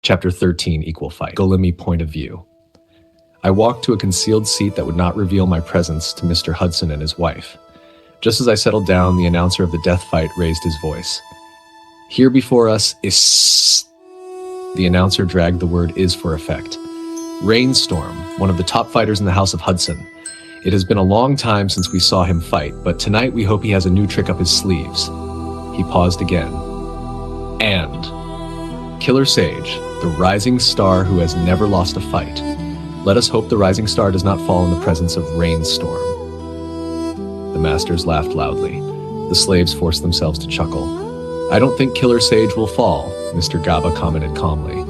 Chapter 13, Equal Fight. Golime point of view. I walked to a concealed seat that would not reveal my presence to Mr. Hudson and his wife. Just as I settled down, the announcer of the death fight raised his voice. Here before us is... The announcer dragged the word is for effect. Rainstorm, one of the top fighters in the House of Hudson. It has been a long time since we saw him fight, but tonight we hope he has a new trick up his sleeves. He paused again. And Killer Sage, the rising star who has never lost a fight. Let us hope the rising star does not fall in the presence of Rainstorm. The masters laughed loudly. The slaves forced themselves to chuckle. I don't think Killer Sage will fall, Mr. Gaba commented calmly.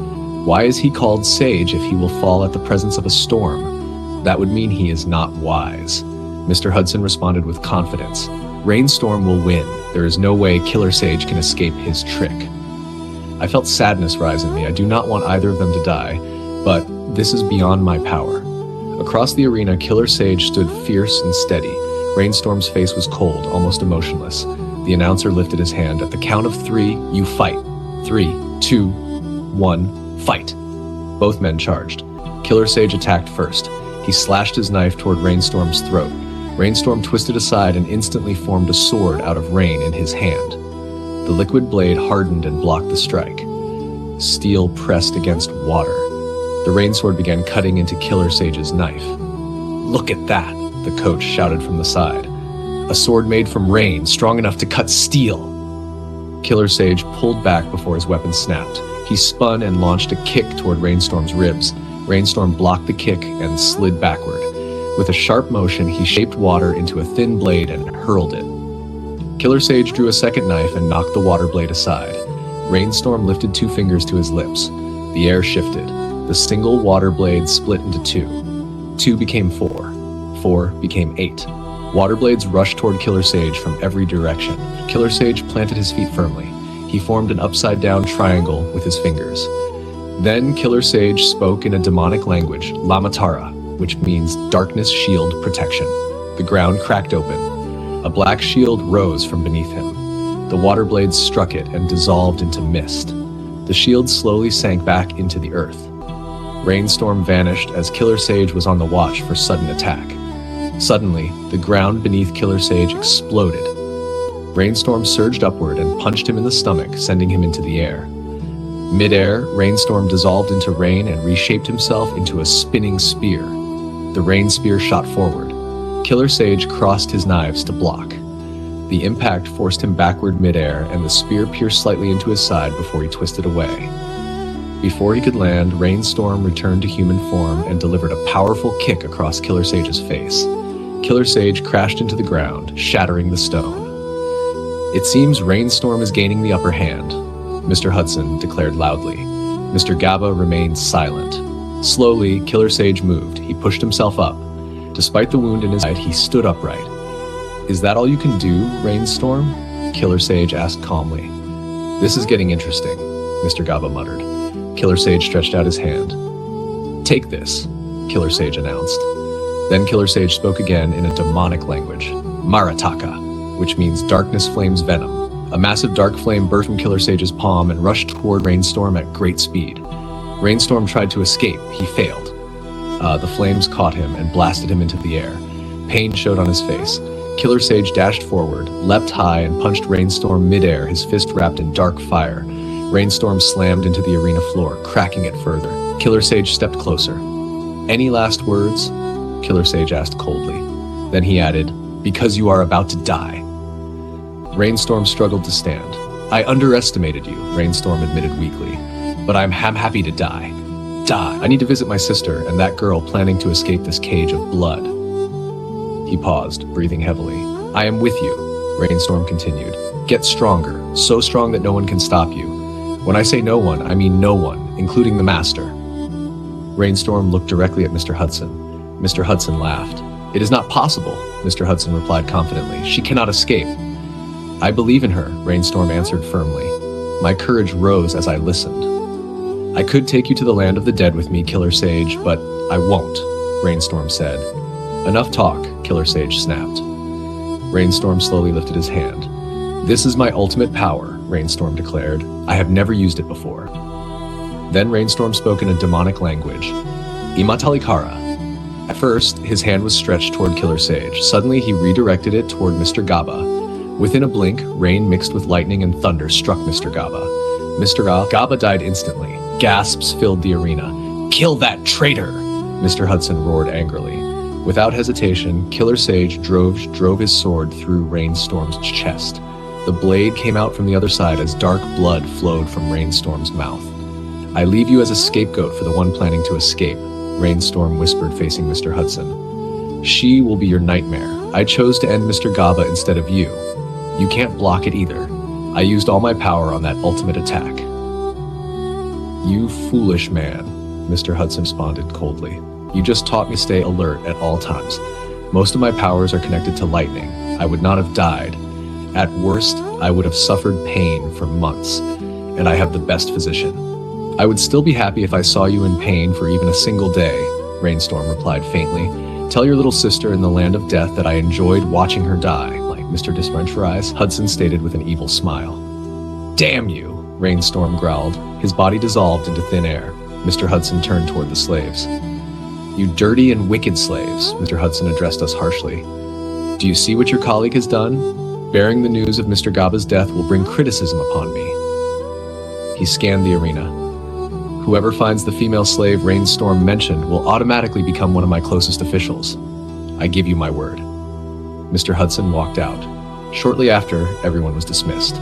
Why is he called Sage if he will fall at the presence of a storm? That would mean he is not wise. Mr. Hudson responded with confidence. Rainstorm will win. There is no way Killer Sage can escape his trick. I felt sadness rise in me. I do not want either of them to die, but this is beyond my power. Across the arena, Killer Sage stood fierce and steady. Rainstorm's face was cold, almost emotionless. The announcer lifted his hand. At the count of 3, you fight. 3, 2, 1, fight. Both men charged. Killer Sage attacked first. He slashed his knife toward Rainstorm's throat. Rainstorm twisted aside and instantly formed a sword out of rain in his hand. The liquid blade hardened and blocked the strike. Steel pressed against water. The rainsword began cutting into Killer Sage's knife. Look at that, the coach shouted from the side. A sword made from rain, strong enough to cut steel. Killer Sage pulled back before his weapon snapped. He spun and launched a kick toward Rainstorm's ribs. Rainstorm blocked the kick and slid backward. With a sharp motion, he shaped water into a thin blade and hurled it. Killer Sage drew a second knife and knocked the water blade aside. Rainstorm lifted 2 fingers to his lips. The air shifted. The single water blade split into 2. 2 became 4. 4 became 8. Water blades rushed toward Killer Sage from every direction. Killer Sage planted his feet firmly. He formed an upside-down triangle with his fingers. Then Killer Sage spoke in a demonic language, Lamatara, which means darkness shield protection. The ground cracked open. A black shield rose from beneath him. The water blades struck it and dissolved into mist. The shield slowly sank back into the earth. Rainstorm vanished as Killer Sage was on the watch for sudden attack. Suddenly, the ground beneath Killer Sage exploded. Rainstorm surged upward and punched him in the stomach, sending him into the air. Mid-air, Rainstorm dissolved into rain and reshaped himself into a spinning spear. The rain spear shot forward. Killer Sage crossed his knives to block. The impact forced him backward mid-air, and the spear pierced slightly into his side before he twisted away. Before he could land, Rainstorm returned to human form and delivered a powerful kick across Killer Sage's face. Killer Sage crashed into the ground, shattering the stone. It seems Rainstorm is gaining the upper hand, Mr. Hudson declared loudly. Mr. Gaba remained silent. Slowly, Killer Sage moved. He pushed himself up. Despite the wound in his side, he stood upright. Is that all you can do, Rainstorm? Killer Sage asked calmly. This is getting interesting, Mr. Gaba muttered. Killer Sage stretched out his hand. Take this, Killer Sage announced. Then Killer Sage spoke again in a demonic language, Marataka, which means darkness flames venom. A massive dark flame burst from Killer Sage's palm and rushed toward Rainstorm at great speed. Rainstorm tried to escape. He failed. The flames caught him and blasted him into the air. Pain showed on his face. Killer Sage dashed forward, leapt high, and punched Rainstorm mid-air, his fist wrapped in dark fire. Rainstorm slammed into the arena floor, cracking it further. Killer Sage stepped closer. Any last words? Killer Sage asked coldly. Then he added, because you are about to die. Rainstorm struggled to stand. I underestimated you, Rainstorm admitted weakly, but I'm happy to die. Die. I need to visit my sister and that girl planning to escape this cage of blood. He paused, breathing heavily. I am with you, Rainstorm continued. Get stronger, so strong that no one can stop you. When I say no one, I mean no one, including the Master. Rainstorm looked directly at Mr. Hudson. Mr. Hudson laughed. It is not possible, Mr. Hudson replied confidently. She cannot escape. I believe in her, Rainstorm answered firmly. My courage rose as I listened. I could take you to the land of the dead with me, Killer Sage, but I won't, Rainstorm said. Enough talk, Killer Sage snapped. Rainstorm slowly lifted his hand. This is my ultimate power, Rainstorm declared. I have never used it before. Then Rainstorm spoke in a demonic language. Imatalikara. At first, his hand was stretched toward Killer Sage. Suddenly, he redirected it toward Mr. Gaba. Within a blink, rain mixed with lightning and thunder struck Mr. Gaba. Mr. Gaba died instantly. Gasps filled the arena. "Kill that traitor!" Mr. Hudson roared angrily. Without hesitation, Killer Sage drove his sword through Rainstorm's chest. The blade came out from the other side as dark blood flowed from Rainstorm's mouth. "I leave you as a scapegoat for the one planning to escape," Rainstorm whispered, facing Mr. Hudson. "She will be your nightmare. I chose to end Mr. Gaba instead of you. You can't block it either. I used all my power on that ultimate attack." "You foolish man," Mr. Hudson responded coldly. "You just taught me to stay alert at all times. Most of my powers are connected to lightning. I would not have died. At worst, I would have suffered pain for months, and I have the best physician." "I would still be happy if I saw you in pain for even a single day," Rainstorm replied faintly. "Tell your little sister in the land of death that I enjoyed watching her die, like Mr. Disfrench Hudson stated with an evil smile. "Damn you," Rainstorm growled. His body dissolved into thin air. Mr. Hudson turned toward the slaves. "You dirty and wicked slaves," Mr. Hudson addressed us harshly. "Do you see what your colleague has done? Bearing the news of Mr. Gaba's death will bring criticism upon me." He scanned the arena. "Whoever finds the female slave Rainstorm mentioned will automatically become one of my closest officials. I give you my word." Mr. Hudson walked out. Shortly after, everyone was dismissed.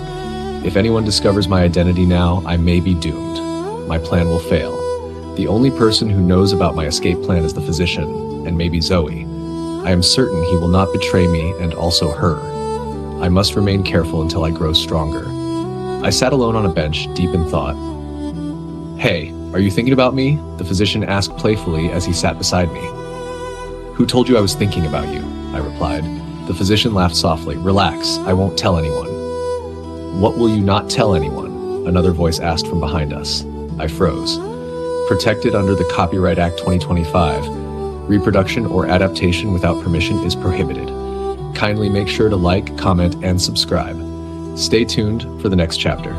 "If anyone discovers my identity now, I may be doomed. My plan will fail. The only person who knows about my escape plan is the physician, and maybe Zoe. I am certain he will not betray me and also her. I must remain careful until I grow stronger." I sat alone on a bench, deep in thought. "Hey, are you thinking about me?" the physician asked playfully as he sat beside me. "Who told you I was thinking about you?" I replied. The physician laughed softly. "Relax, I won't tell anyone." "What will you not tell anyone?" another voice asked from behind us. I froze. "Protected under the Copyright Act 2025. Reproduction or adaptation without permission is prohibited. Kindly make sure to like, comment, and subscribe. Stay tuned for the next chapter.